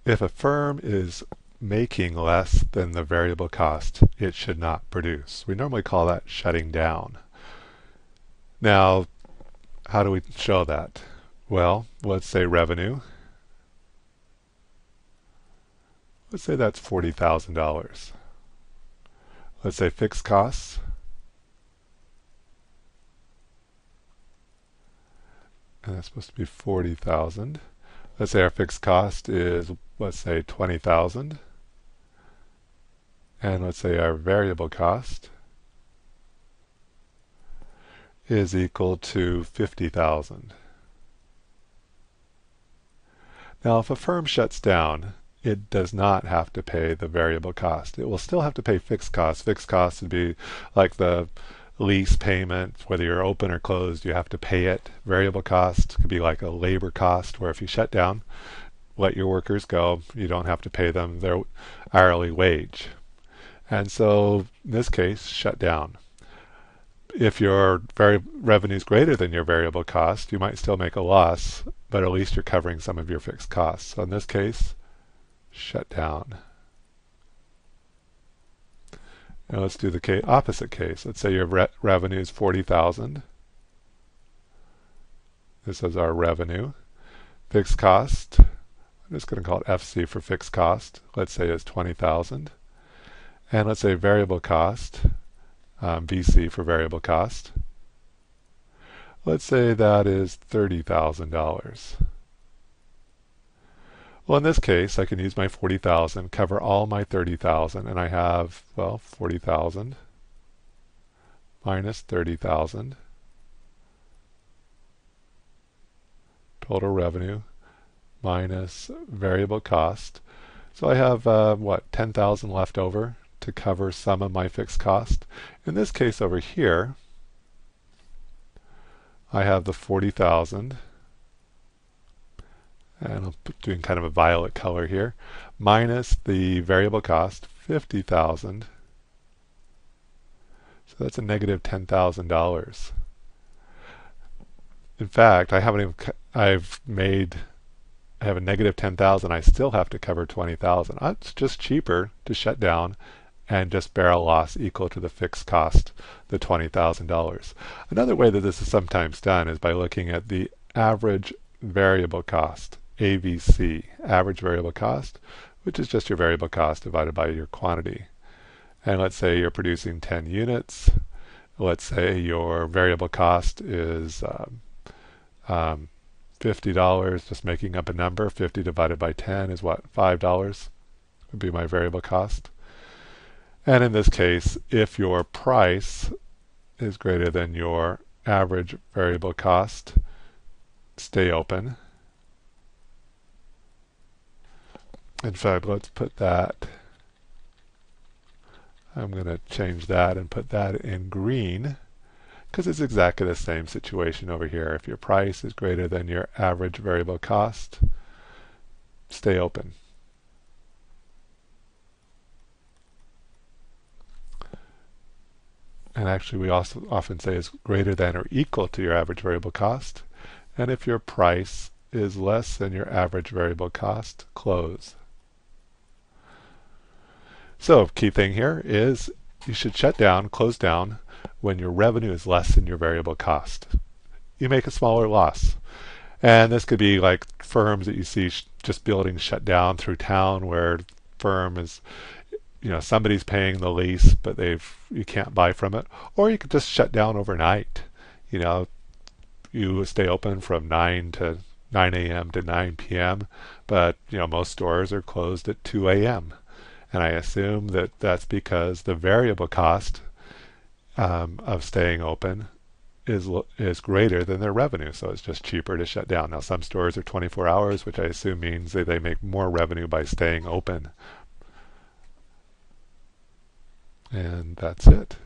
If a firm is making less than the variable cost, it should not produce. We normally call that shutting down. Now, how do we show that? Well, let's say revenue. Let's say that's $40,000. Let's say fixed costs. And that's supposed to be 40,000. Let's say our fixed cost is, let's say 20,000. And let's say our variable cost is equal to 50,000. Now, if a firm shuts down, it does not have to pay the variable cost. It will still have to pay fixed costs. Fixed costs would be like the lease payment, whether you're open or closed, you have to pay it. Variable cost could be like a labor cost, where if you shut down, let your workers go, you don't have to pay them their hourly wage. And so in this case, shut down. If your revenue is greater than your variable cost, you might still make a loss, but at least you're covering some of your fixed costs. So in this case, shut down. Now let's do the opposite case. Let's say your revenue is 40,000. This is our revenue. Fixed cost, I'm just going to call it FC for fixed cost. Let's say is 20,000. And let's say variable cost, VC for variable cost. Let's say that is $30,000. Well, in this case, I can use my 40,000, cover all my 30,000, and I have, well, 40,000 minus 30,000 total revenue minus variable cost. So I have, 10,000 left over to cover some of my fixed cost. In this case over here, I have the 40,000, and I'm doing kind of a violet color here, minus the variable cost, 50,000. So that's a negative $10,000. In fact, I have a negative 10,000. I still have to cover 20,000. It's just cheaper to shut down and just bear a loss equal to the fixed cost, the $20,000. Another way that this is sometimes done is by looking at the average variable cost, AVC, average variable cost, which is just your variable cost divided by your quantity. And let's say you're producing 10 units. Let's say your variable cost is $50, just making up a number. 50 divided by 10 is what? $5 would be my variable cost. And in this case, if your price is greater than your average variable cost, stay open. In fact, let's put that, I'm going to change that and put that in green, because it's exactly the same situation over here. If your price is greater than your average variable cost, stay open. And actually we also often say is greater than or equal to your average variable cost. And if your price is less than your average variable cost, close. So key thing here is you should shut down, close down, when your revenue is less than your variable cost. You make a smaller loss. And this could be like firms that you see just buildings shut down through town, where firm is, somebody's paying the lease, but you can't buy from it. Or you could just shut down overnight. You stay open from 9 a.m. to 9 p.m., but most stores are closed at 2 a.m. And I assume that that's because the variable cost of staying open is greater than their revenue, so it's just cheaper to shut down. Now, some stores are 24 hours, which I assume means that they make more revenue by staying open. And that's it.